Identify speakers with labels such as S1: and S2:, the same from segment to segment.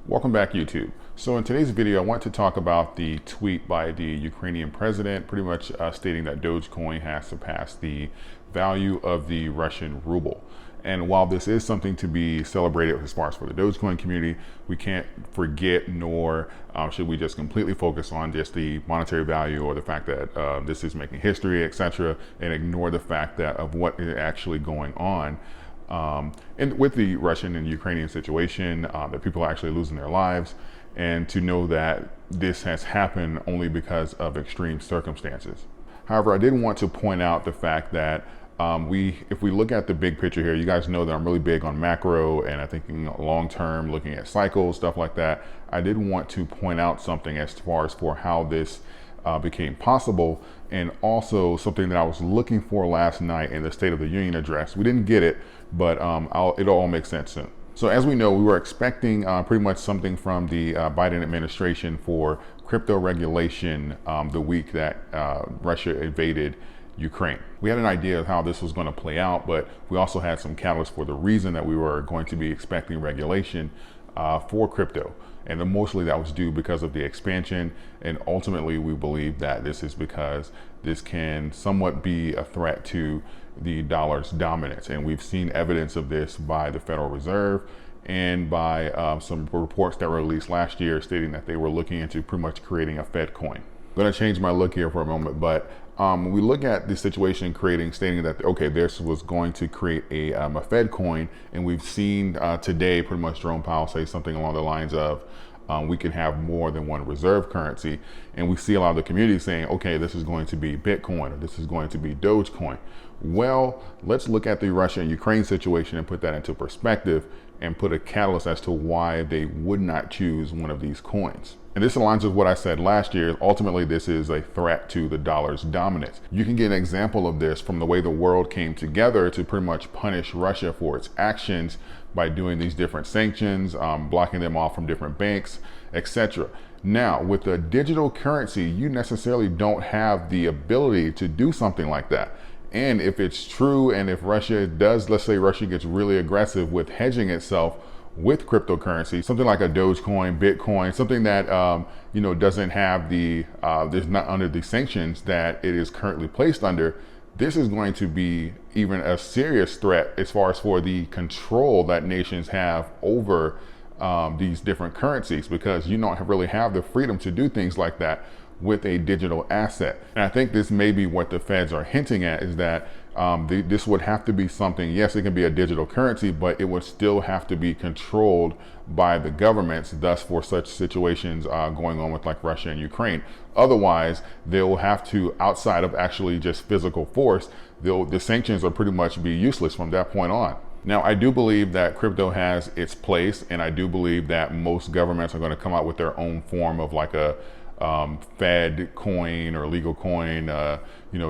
S1: Welcome back, YouTube. So in today's video, I want to talk about the tweet by the Ukrainian president, pretty much stating that Dogecoin has surpassed the value of the Russian ruble. And while this is something to be celebrated as far as for the Dogecoin community, we can't forget nor should we just completely focus on just the monetary value or the fact that this is making history, etc., and ignore the fact that of what is actually going on. And with the Russian and Ukrainian situation, that people are actually losing their lives, and to know that this has happened only because of extreme circumstances. However, I did want to point out the fact that if we look at the big picture here, you guys know that I'm really big on macro and I think long term, looking at cycles, stuff like that. I did want to point out something as far as for how this became possible, and also something that I was looking for last night in the State of the Union address. We didn't get it, but it'll all make sense soon. So as we know, we were expecting pretty much something from the Biden administration for crypto regulation the week that Russia invaded Ukraine. We had an idea of how this was going to play out, but we also had some catalysts for the reason that we were going to be expecting regulation for crypto. And mostly that was due because of the expansion. And ultimately, we believe that this is because this can somewhat be a threat to the dollar's dominance. And we've seen evidence of this by the Federal Reserve and by some reports that were released last year stating that they were looking into pretty much creating a Fed coin. I'm going to change my look here for a moment, but when we look at the situation stating that, okay, this was going to create a Fed coin, and we've seen today pretty much Jerome Powell say something along the lines of, we can have more than one reserve currency. And we see a lot of the community saying, okay, this is going to be Bitcoin, or this is going to be Dogecoin. Well, let's look at the Russia and Ukraine situation and put that into perspective and put a catalyst as to why they would not choose one of these coins. And this aligns with what I said last year. Ultimately, this is a threat to the dollar's dominance. You can get an example of this from the way the world came together to pretty much punish Russia for its actions by doing these different sanctions, blocking them off from different banks, etc. Now, with the digital currency, you necessarily don't have the ability to do something like that. And if it's true, and if Russia does, let's say Russia gets really aggressive with hedging itself with cryptocurrency, something like a Dogecoin, Bitcoin, something that doesn't have there's not under the sanctions that it is currently placed under, this is going to be even a serious threat as far as for the control that nations have over these different currencies, because you don't really have the freedom to do things like that with a digital asset. And I think this may be what the feds are hinting at, is that this would have to be something, yes, it can be a digital currency, but it would still have to be controlled by the governments, thus for such situations going on with like Russia and Ukraine. Otherwise, they'll have to, outside of actually just physical force, the sanctions will pretty much be useless from that point on. Now, I do believe that crypto has its place, and I do believe that most governments are going to come out with their own form of like a Fed coin or legal coin,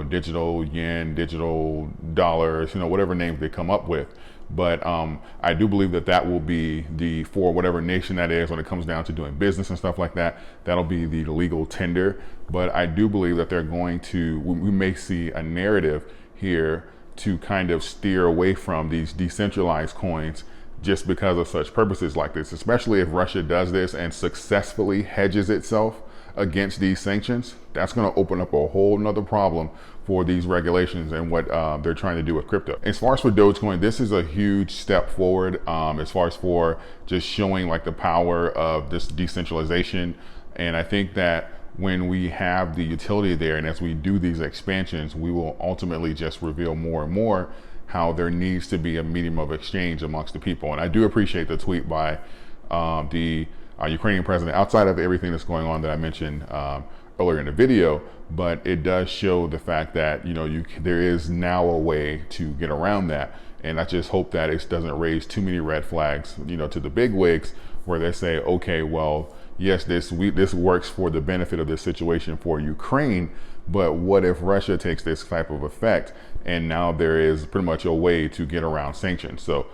S1: digital yen, digital dollars, whatever names they come up with. But I do believe that will be for whatever nation that is when it comes down to doing business and stuff like that. That'll be the legal tender. But I do believe that they're going to, we may see a narrative here to kind of steer away from these decentralized coins just because of such purposes like this, especially if Russia does this and successfully hedges itself against these sanctions. That's going to open up a whole nother problem for these regulations and what they're trying to do with crypto. As far as for Dogecoin, this is a huge step forward as far as for just showing like the power of this decentralization. And I think that when we have the utility there, and as we do these expansions, we will ultimately just reveal more and more how there needs to be a medium of exchange amongst the people. And I do appreciate the tweet by the Ukrainian president, outside of everything that's going on that I mentioned earlier in the video, but it does show the fact that there is now a way to get around that. And I just hope that it doesn't raise too many red flags, to the big wigs, where they say, okay, well, yes, this works for the benefit of this situation for Ukraine, but what if Russia takes this type of effect and now there is pretty much a way to get around sanctions? So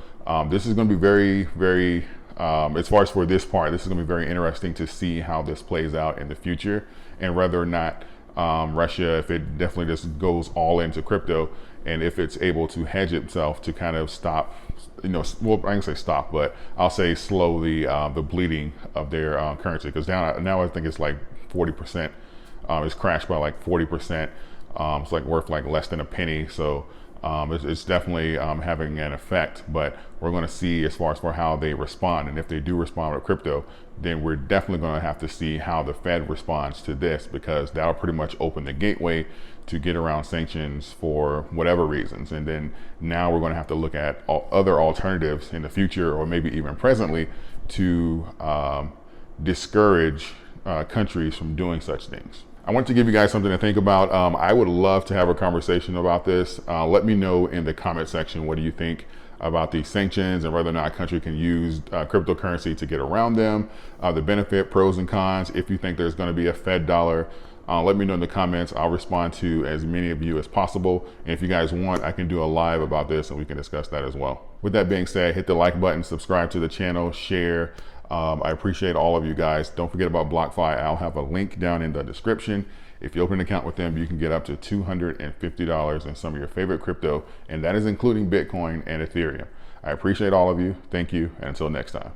S1: this is going to be very, very as far as for this part, this is going to be very interesting to see how this plays out in the future, and whether or not Russia, if it definitely just goes all into crypto and if it's able to hedge itself to kind of stop, well, I can say stop, but I'll say slow the bleeding of their currency, because now I think it's like 40%. It's crashed by like 40%. It's like worth like less than a penny. So it's definitely having an effect, but we're going to see as far as for how they respond. And if they do respond with crypto, then we're definitely going to have to see how the Fed responds to this, because that'll pretty much open the gateway to get around sanctions for whatever reasons. And then now we're going to have to look at other alternatives in the future, or maybe even presently, to discourage countries from doing such things. I want to give you guys something to think about. I would love to have a conversation about this. Let me know in the comment section, what do you think about these sanctions and whether or not a country can use cryptocurrency to get around them, the benefit, pros and cons. If you think there's going to be a Fed dollar, let me know in the comments. I'll respond to as many of you as possible. And if you guys want, I can do a live about this and we can discuss that as well. With that being said, hit the like button, subscribe to the channel, share. I appreciate all of you guys. Don't forget about BlockFi. I'll have a link down in the description. If you open an account with them, you can get up to $250 in some of your favorite crypto, and that is including Bitcoin and Ethereum. I appreciate all of you. Thank you, and until next time.